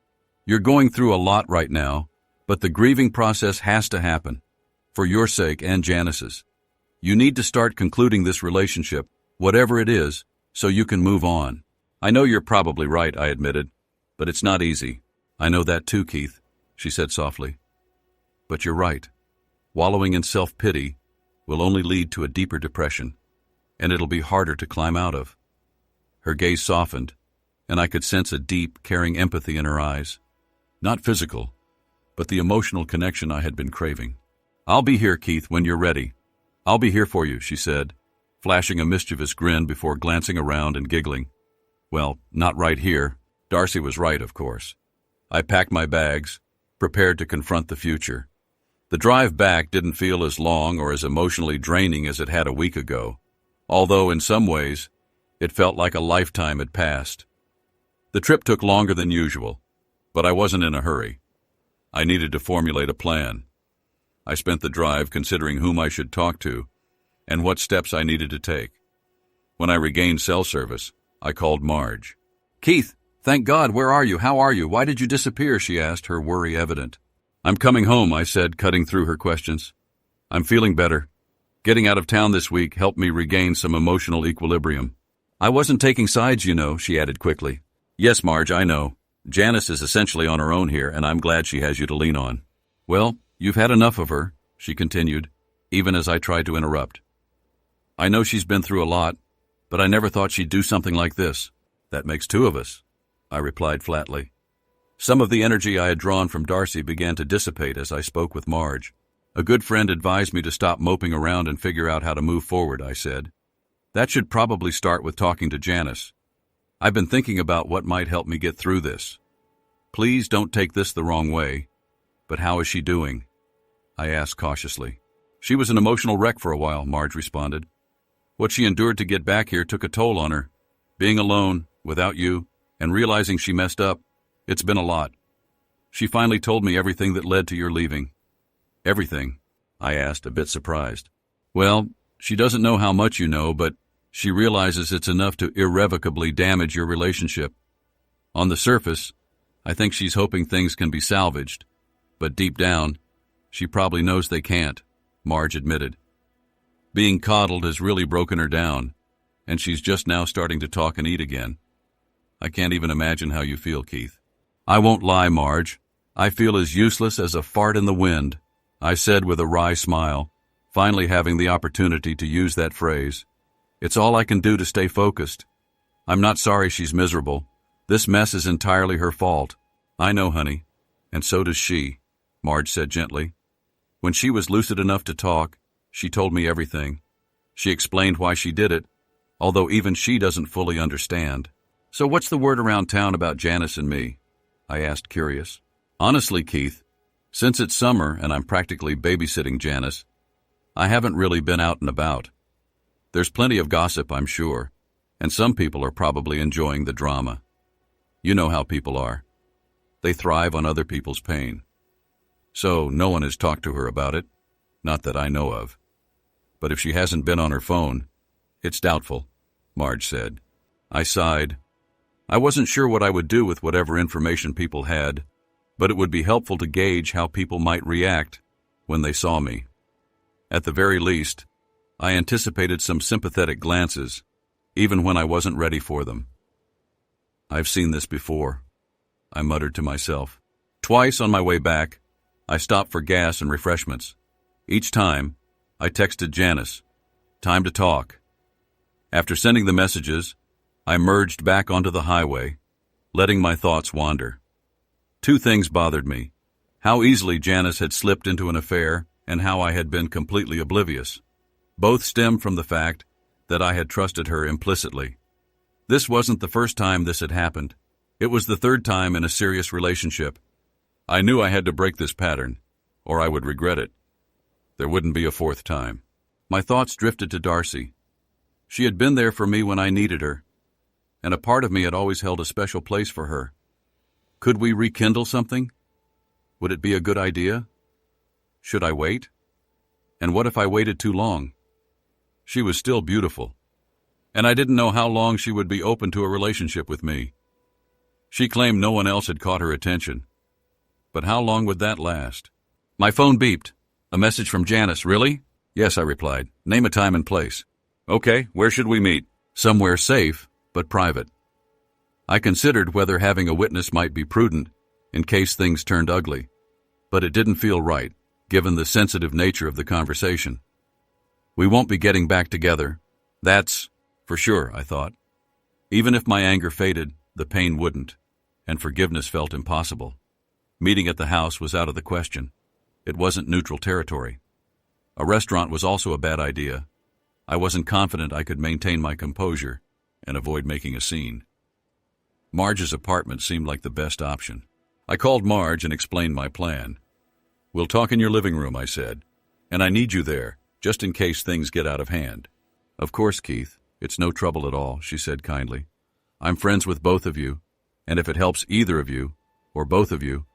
"You're going through a lot right now, but the grieving process has to happen, for your sake and Janice's. You need to start concluding this relationship, whatever it is, so you can move on." "I know you're probably right," I admitted, "but it's not easy." "I know that too, Keith," she said softly. "But you're right. Wallowing in self-pity will only lead to a deeper depression, and it'll be harder to climb out of." Her gaze softened, and I could sense a deep, caring empathy in her eyes. Not physical, but the emotional connection I had been craving. "I'll be here, Keith, when you're ready. I'll be here for you," she said, flashing a mischievous grin before glancing around and giggling. Well, not right here. Darcy was right, of course. I packed my bags, prepared to confront the future. The drive back didn't feel as long or as emotionally draining as it had a week ago, although in some ways, it felt like a lifetime had passed. The trip took longer than usual, but I wasn't in a hurry. I needed to formulate a plan. I spent the drive considering whom I should talk to and what steps I needed to take. When I regained cell service, I called Marge. "Keith, thank God, where are you? How are you? Why did you disappear?" she asked, her worry evident. "I'm coming home," I said, cutting through her questions. "I'm feeling better. Getting out of town this week helped me regain some emotional equilibrium." "I wasn't taking sides, you know," she added quickly. "Yes, Marge, I know. Janice is essentially on her own here, and I'm glad she has you to lean on." "Well, you've had enough of her," she continued, even as I tried to interrupt. "I know she's been through a lot, but I never thought she'd do something like this. That makes two of us, I replied flatly. Some of the energy I had drawn from Darcy began to dissipate as I spoke with Marge. A good friend advised me to stop moping around and figure out how to move forward, I said. That should probably start with talking to Janice. I've been thinking about what might help me get through this. Please don't take this the wrong way, but how is she doing? I asked cautiously. She was an emotional wreck for a while, Marge responded. What she endured to get back here took a toll on her. Being alone, without you, and realizing she messed up, it's been a lot. She finally told me everything that led to your leaving. Everything? I asked, a bit surprised. Well, she doesn't know how much you know, but she realizes it's enough to irrevocably damage your relationship. On the surface, I think she's hoping things can be salvaged, but deep down, she probably knows they can't, Marge admitted. Being coddled has really broken her down, and she's just now starting to talk and eat again. I can't even imagine how you feel, Keith. I won't lie, Marge. I feel as useless as a fart in the wind, I said with a wry smile, finally having the opportunity to use that phrase. It's all I can do to stay focused. I'm not sorry she's miserable. This mess is entirely her fault. I know, honey, and so does she, Marge said gently. When she was lucid enough to talk, she told me everything. She explained why she did it, although even she doesn't fully understand. So what's the word around town about Janice and me? I asked, curious. Honestly, Keith, since it's summer and I'm practically babysitting Janice, I haven't really been out and about. There's plenty of gossip, I'm sure, and some people are probably enjoying the drama. You know how people are. They thrive on other people's pain. So no one has talked to her about it, not that I know of. But if she hasn't been on her phone, it's doubtful, Marge said. I sighed. I wasn't sure what I would do with whatever information people had, but it would be helpful to gauge how people might react when they saw me. At the very least, I anticipated some sympathetic glances, even when I wasn't ready for them. I've seen this before, I muttered to myself. Twice on my way back, I stopped for gas and refreshments. Each time, I texted Janice, "Time to talk." After sending the messages, I merged back onto the highway, letting my thoughts wander. Two things bothered me: how easily Janice had slipped into an affair and how I had been completely oblivious. Both stemmed from the fact that I had trusted her implicitly. This wasn't the first time this had happened. It was the third time in a serious relationship. I knew I had to break this pattern, or I would regret it. There wouldn't be a fourth time. My thoughts drifted to Darcy. She had been there for me when I needed her, and a part of me had always held a special place for her. Could we rekindle something? Would it be a good idea? Should I wait? And what if I waited too long? She was still beautiful, and I didn't know how long she would be open to a relationship with me. She claimed no one else had caught her attention. But how long would that last? My phone beeped. A message from Janice. Really? Yes, I replied. Name a time and place. Okay, where should we meet? Somewhere safe, but private. I considered whether having a witness might be prudent in case things turned ugly, but it didn't feel right, given the sensitive nature of the conversation. We won't be getting back together. That's for sure, I thought. Even if my anger faded, the pain wouldn't, and forgiveness felt impossible. Meeting at the house was out of the question. It wasn't neutral territory. A restaurant was also a bad idea. I wasn't confident I could maintain my composure and avoid making a scene. Marge's apartment seemed like the best option. I called Marge and explained my plan. We'll talk in your living room, I said, and I need you there, just in case things get out of hand. Of course, Keith, it's no trouble at all, she said kindly. I'm friends with both of you, and if it helps either of you, or both of you,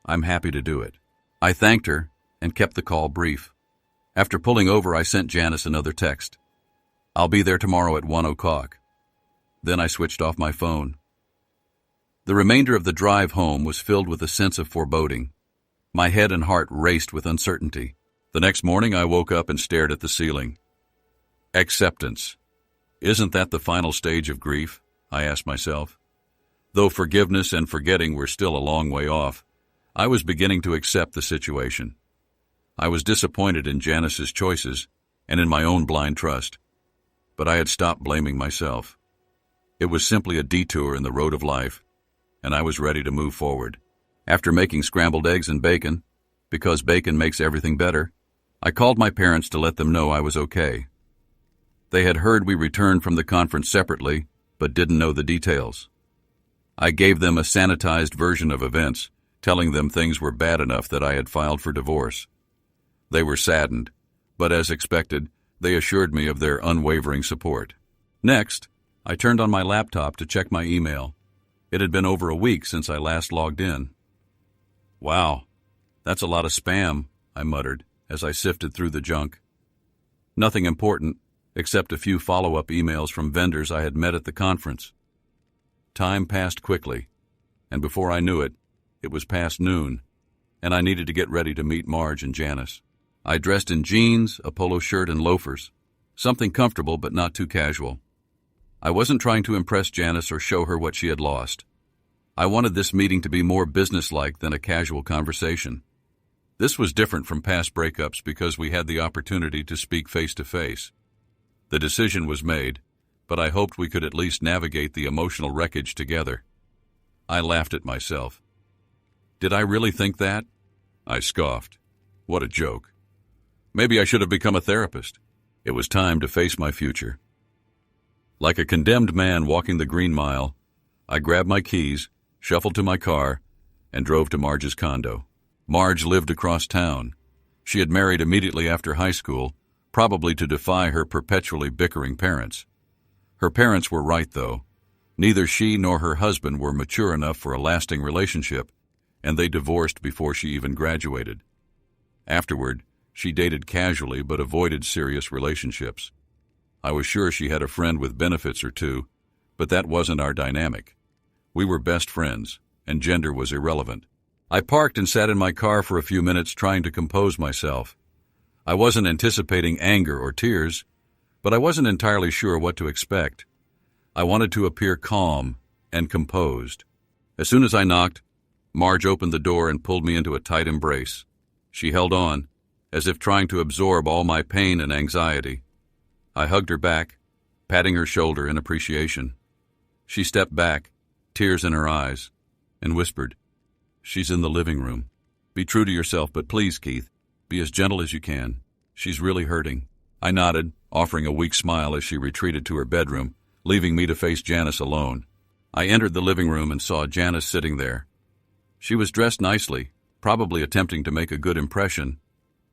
I'm happy to do it. I thanked her and kept the call brief. After pulling over, I sent Janice another text. I'll be there tomorrow at 1 o'clock. Then I switched off my phone. The remainder of the drive home was filled with a sense of foreboding. My head and heart raced with uncertainty. The next morning, I woke up and stared at the ceiling. Acceptance. Isn't that the final stage of grief? I asked myself. Though forgiveness and forgetting were still a long way off, I was beginning to accept the situation. I was disappointed in Janice's choices and in my own blind trust. but I had stopped blaming myself. It was simply a detour in the road of life, and I was ready to move forward. After making scrambled eggs and bacon, because bacon makes everything better, I called my parents to let them know I was okay. They had heard we returned from the conference separately, but didn't know the details. I gave them a sanitized version of events, telling them things were bad enough that I had filed for divorce. They were saddened, but as expected, they assured me of their unwavering support. Next, I turned on my laptop to check my email. It had been over a week since I last logged in. "Wow, that's a lot of spam," I muttered as I sifted through the junk. Nothing important, except a few follow-up emails from vendors I had met at the conference. Time passed quickly, and before I knew it, it was past noon, and I needed to get ready to meet Marge and Janice. I dressed in jeans, a polo shirt, and loafers, something comfortable but not too casual. I wasn't trying to impress Janice or show her what she had lost. I wanted this meeting to be more businesslike than a casual conversation. This was different from past breakups because we had the opportunity to speak face-to-face. The decision was made, but I hoped we could at least navigate the emotional wreckage together. I laughed at myself. Did I really think that? I scoffed. What a joke. Maybe I should have become a therapist. It was time to face my future. Like a condemned man walking the Green Mile, I grabbed my keys, shuffled to my car, and drove to Marge's condo. Marge lived across town. She had married immediately after high school, probably to defy her perpetually bickering parents. Her parents were right, though. Neither she nor her husband were mature enough for a lasting relationship, and they divorced before she even graduated. Afterward, she dated casually but avoided serious relationships. I was sure she had a friend with benefits or two, but that wasn't our dynamic. We were best friends, and gender was irrelevant. I parked and sat in my car for a few minutes trying to compose myself. I wasn't anticipating anger or tears, but I wasn't entirely sure what to expect. I wanted to appear calm and composed. As soon as I knocked, Marge opened the door and pulled me into a tight embrace. She held on, as if trying to absorb all my pain and anxiety. I hugged her back, patting her shoulder in appreciation. She stepped back, tears in her eyes, and whispered, "She's in the living room. Be true to yourself, but please, Keith, be as gentle as you can. She's really hurting." I nodded, offering a weak smile as she retreated to her bedroom, leaving me to face Janice alone. I entered the living room and saw Janice sitting there. She was dressed nicely, probably attempting to make a good impression,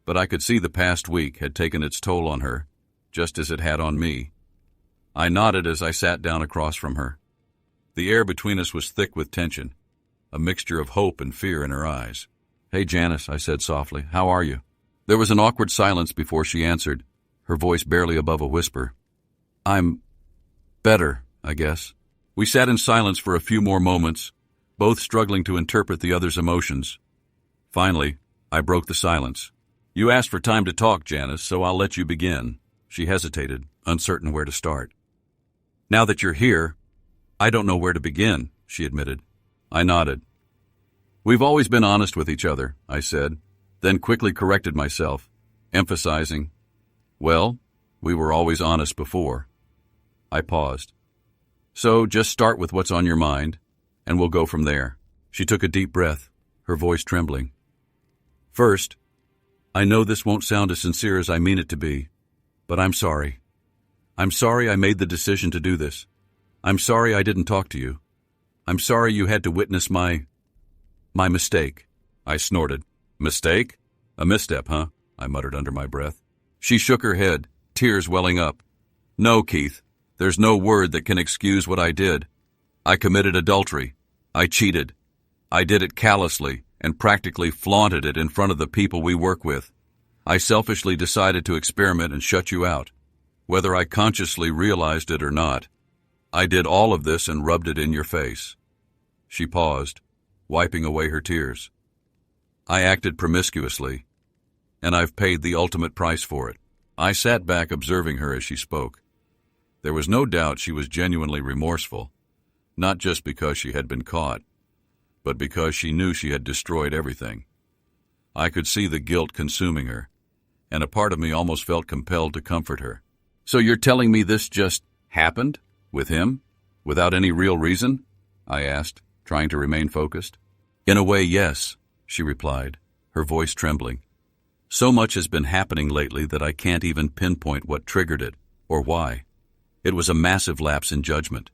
but I could see the past week had taken its toll on her, just as it had on me. I nodded as I sat down across from her. The air between us was thick with tension, a mixture of hope and fear in her eyes. "Hey, Janice," I said softly, "how are you?" There was an awkward silence before she answered, her voice barely above a whisper. "I'm better, I guess." We sat in silence for a few more moments, both struggling to interpret the other's emotions. Finally, I broke the silence. "You asked for time to talk, Janice, so I'll let you begin." She hesitated, uncertain where to start. "Now that you're here, I don't know where to begin," she admitted. I nodded. "We've always been honest with each other," I said, then quickly corrected myself, emphasizing, "Well, we were always honest before." I paused. "So just start with what's on your mind, and we'll go from there." She took a deep breath, her voice trembling. "First, I know this won't sound as sincere as I mean it to be, but I'm sorry. I'm sorry I made the decision to do this. I'm sorry I didn't talk to you. I'm sorry you had to witness my mistake." I snorted. "Mistake? A misstep, huh?" I muttered under my breath. She shook her head, tears welling up. "No, Keith, there's no word that can excuse what I did. I committed adultery. I cheated. I did it callously and practically flaunted it in front of the people we work with. I selfishly decided to experiment and shut you out, whether I consciously realized it or not. I did all of this and rubbed it in your face." She paused, wiping away her tears. "I acted promiscuously, and I've paid the ultimate price for it." I sat back observing her as she spoke. There was no doubt she was genuinely remorseful, not just because she had been caught, but because she knew she had destroyed everything. I could see the guilt consuming her, and a part of me almost felt compelled to comfort her. So you're telling me this just happened? With him? Without any real reason? I asked, trying to remain focused. In a way, yes, she replied, her voice trembling. So much has been happening lately that I can't even pinpoint what triggered it, or why. It was a massive lapse in judgment.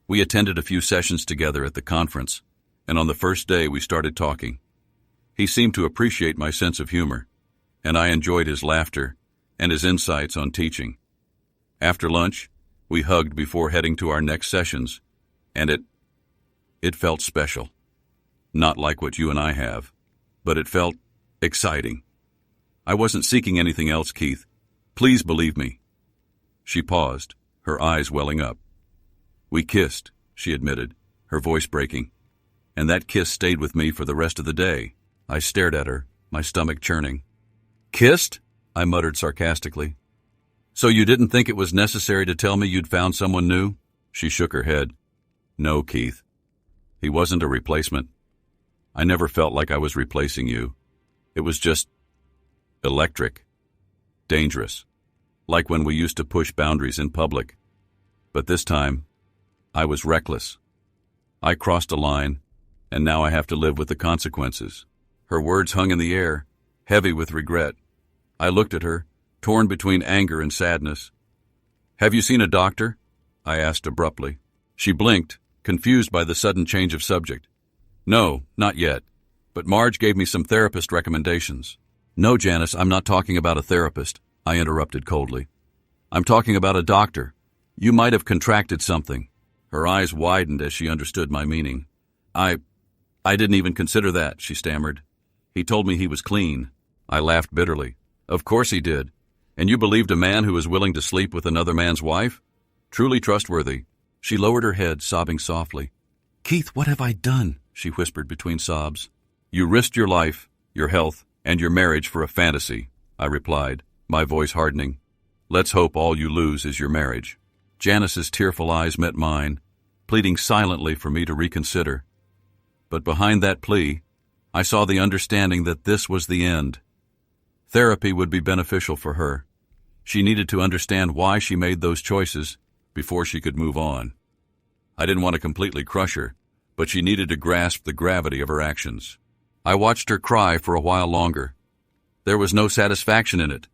We attended a few sessions together at the conference, and on the first day we started talking. He seemed to appreciate my sense of humor, and I enjoyed his laughter and his insights on teaching. After lunch, we hugged before heading to our next sessions, and it felt special. Not like what you and I have, but it felt exciting. I wasn't seeking anything else, Keith. Please believe me. She paused, her eyes welling up. We kissed, she admitted, her voice breaking, and that kiss stayed with me for the rest of the day. I stared at her, my stomach churning. Kissed? I muttered sarcastically. So you didn't think it was necessary to tell me you'd found someone new? She shook her head. No, Keith. He wasn't a replacement. I never felt like I was replacing you. It was just electric, dangerous, like when we used to push boundaries in public. But this time, I was reckless. I crossed a line, and now I have to live with the consequences. Her words hung in the air, heavy with regret. I looked at her, torn between anger and sadness. Have you seen a doctor? I asked abruptly. She blinked, confused by the sudden change of subject. No, not yet, but Marge gave me some therapist recommendations. No, Janice, I'm not talking about a therapist, I interrupted coldly. I'm talking about a doctor. You might have contracted something. Her eyes widened as she understood my meaning. I didn't even consider that, she stammered. He told me he was clean. I laughed bitterly. Of course he did. And you believed a man who was willing to sleep with another man's wife? Truly trustworthy. She lowered her head, sobbing softly. Keith, what have I done? She whispered between sobs. You risked your life, your health, and your marriage for a fantasy, I replied, my voice hardening. Let's hope all you lose is your marriage. Janice's tearful eyes met mine, pleading silently for me to reconsider. But behind that plea, I saw the understanding that this was the end. Therapy would be beneficial for her. She needed to understand why she made those choices before she could move on. I didn't want to completely crush her, but she needed to grasp the gravity of her actions. I watched her cry for a while longer. There was no satisfaction in it,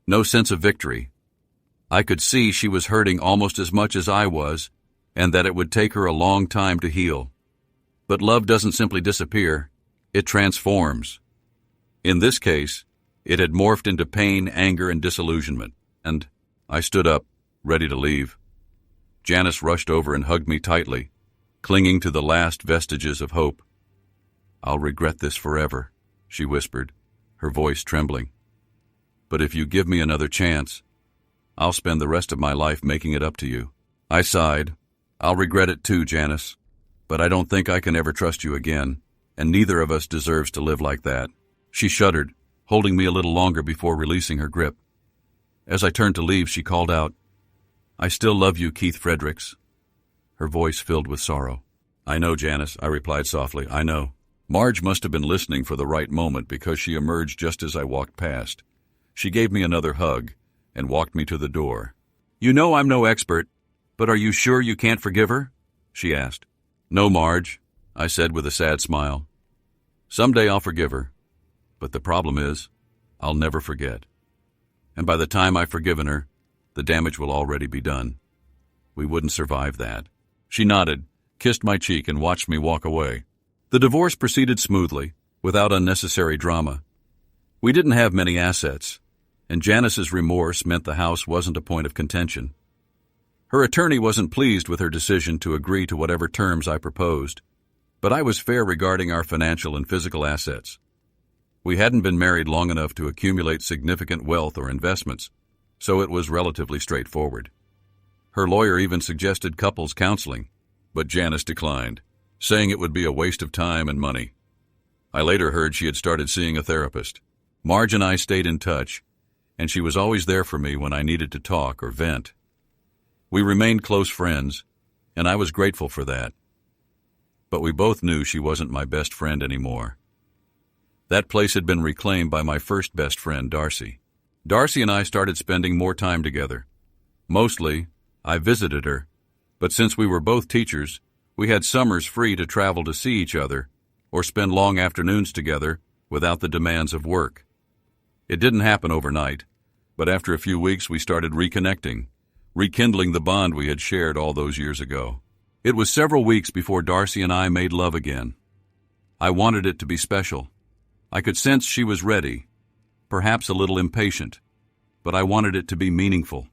no sense of victory. I could see she was hurting almost as much as I was, and that it would take her a long time to heal. But love doesn't simply disappear, it transforms. In this case, it had morphed into pain, anger, and disillusionment, and I stood up, ready to leave. Janice rushed over and hugged me tightly, clinging to the last vestiges of hope. I'll regret this forever, she whispered, her voice trembling. But if you give me another chance, I'll spend the rest of my life making it up to you. I sighed. I'll regret it too, Janice. But I don't think I can ever trust you again, and neither of us deserves to live like that. She shuddered, holding me a little longer before releasing her grip. As I turned to leave, she called out, I still love you, Keith Fredericks. Her voice filled with sorrow. I know, Janice, I replied softly, I know. Marge must have been listening for the right moment because she emerged just as I walked past. She gave me another hug and walked me to the door. You know I'm no expert, but are you sure you can't forgive her? She asked. No, Marge, I said with a sad smile. Someday I'll forgive her, but the problem is, I'll never forget. And by the time I've forgiven her, the damage will already be done. We wouldn't survive that. She nodded, kissed my cheek, and watched me walk away. The divorce proceeded smoothly, without unnecessary drama. We didn't have many assets, and Janice's remorse meant the house wasn't a point of contention. Her attorney wasn't pleased with her decision to agree to whatever terms I proposed, but I was fair regarding our financial and physical assets. We hadn't been married long enough to accumulate significant wealth or investments, so it was relatively straightforward. Her lawyer even suggested couples counseling, but Janice declined, saying it would be a waste of time and money. I later heard she had started seeing a therapist. Marge and I stayed in touch, and she was always there for me when I needed to talk or vent. We remained close friends, and I was grateful for that. But we both knew she wasn't my best friend anymore. That place had been reclaimed by my first best friend, Darcy. Darcy and I started spending more time together. Mostly, I visited her, but since we were both teachers, we had summers free to travel to see each other or spend long afternoons together without the demands of work. It didn't happen overnight, but after a few weeks we started reconnecting, rekindling the bond we had shared all those years ago. It was several weeks before Darcy and I made love again. I wanted it to be special. I could sense she was ready, perhaps a little impatient, but I wanted it to be meaningful.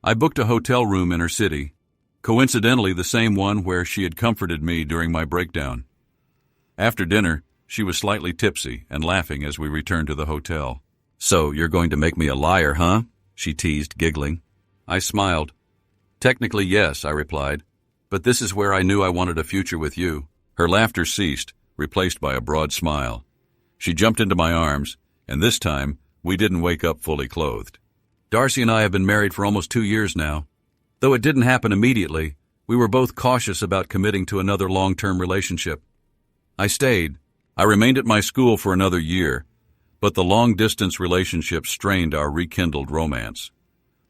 I booked a hotel room in her city, coincidentally the same one where she had comforted me during my breakdown. After dinner, she was slightly tipsy and laughing as we returned to the hotel. "So, you're going to make me a liar, huh?" she teased, giggling. I smiled. "Technically, yes," I replied, "but this is where I knew I wanted a future with you." Her laughter ceased, replaced by a broad smile. She jumped into my arms, and this time, we didn't wake up fully clothed. Darcy and I have been married for almost 2 years now. Though it didn't happen immediately, we were both cautious about committing to another long-term relationship. I stayed. I remained at my school for another year, but the long-distance relationship strained our rekindled romance.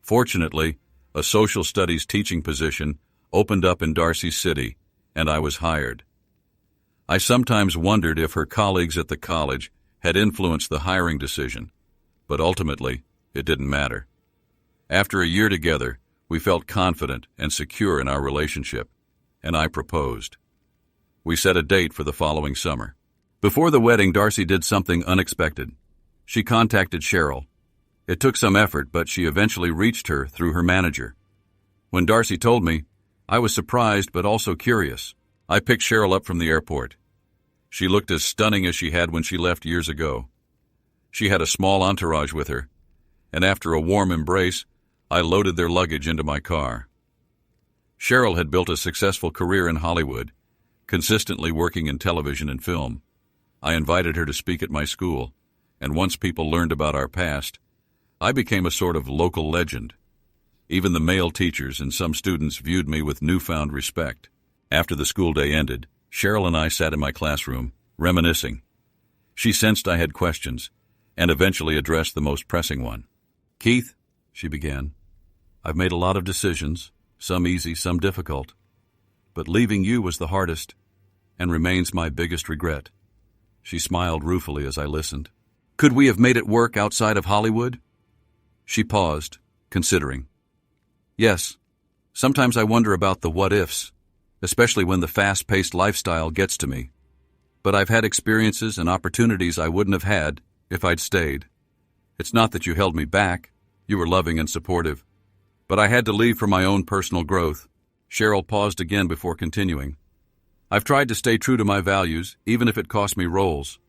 Fortunately, a social studies teaching position opened up in Darcy's city, and I was hired. I sometimes wondered if her colleagues at the college had influenced the hiring decision, but ultimately, it didn't matter. After a year together, we felt confident and secure in our relationship, and I proposed. We set a date for the following summer. Before the wedding, Darcy did something unexpected. She contacted Cheryl. It took some effort, but she eventually reached her through her manager. When Darcy told me, I was surprised but also curious. I picked Cheryl up from the airport. She looked as stunning as she had when she left years ago. She had a small entourage with her, and after a warm embrace, I loaded their luggage into my car. Cheryl had built a successful career in Hollywood, consistently working in television and film. I invited her to speak at my school, and once people learned about our past, I became a sort of local legend. Even the male teachers and some students viewed me with newfound respect. After the school day ended, Cheryl and I sat in my classroom, reminiscing. She sensed I had questions, and eventually addressed the most pressing one. "Keith," she began, "I've made a lot of decisions, some easy, some difficult. But leaving you was the hardest, and remains my biggest regret." She smiled ruefully as I listened. "Could we have made it work outside of Hollywood?" She paused, considering. "Yes. Sometimes I wonder about the what-ifs, especially when the fast-paced lifestyle gets to me. But I've had experiences and opportunities I wouldn't have had if I'd stayed. It's not that you held me back. You were loving and supportive. But I had to leave for my own personal growth." Cheryl paused again before continuing. "I've tried to stay true to my values, even if it cost me roles.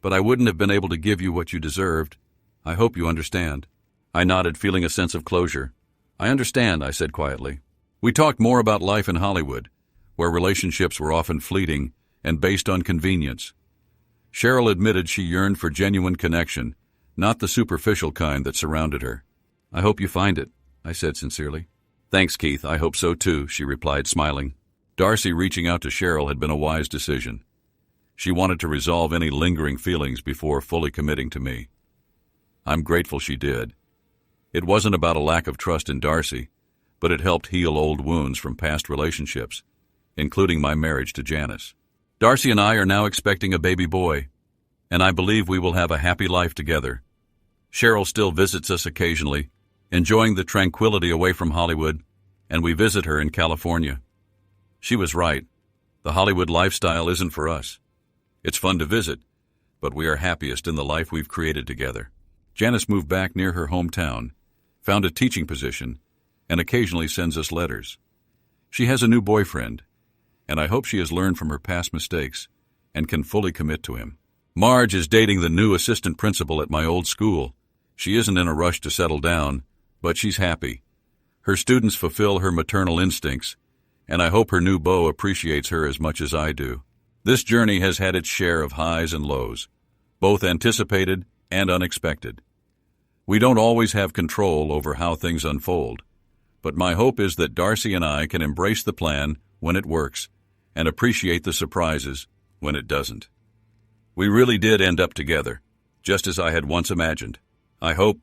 But I wouldn't have been able to give you what you deserved. I hope you understand." I nodded, feeling a sense of closure. "I understand," I said quietly. We talked more about life in Hollywood, where relationships were often fleeting and based on convenience. Cheryl admitted she yearned for genuine connection, not the superficial kind that surrounded her. "I hope you find it," I said sincerely. "Thanks, Keith. I hope so too," she replied, smiling. Darcy reaching out to Cheryl had been a wise decision. She wanted to resolve any lingering feelings before fully committing to me. I'm grateful she did. It wasn't about a lack of trust in Darcy, but it helped heal old wounds from past relationships, including my marriage to Janice. Darcy and I are now expecting a baby boy, and I believe we will have a happy life together. Cheryl still visits us occasionally, enjoying the tranquility away from Hollywood, and we visit her in California. She was right. The Hollywood lifestyle isn't for us. It's fun to visit, but we are happiest in the life we've created together. Janice moved back near her hometown, found a teaching position, and occasionally sends us letters. She has a new boyfriend, and I hope she has learned from her past mistakes and can fully commit to him. Marge is dating the new assistant principal at my old school. She isn't in a rush to settle down, but she's happy. Her students fulfill her maternal instincts, and I hope her new beau appreciates her as much as I do. This journey has had its share of highs and lows, both anticipated and unexpected. We don't always have control over how things unfold, but my hope is that Darcy and I can embrace the plan when it works and appreciate the surprises when it doesn't. We really did end up together, just as I had once imagined. I hope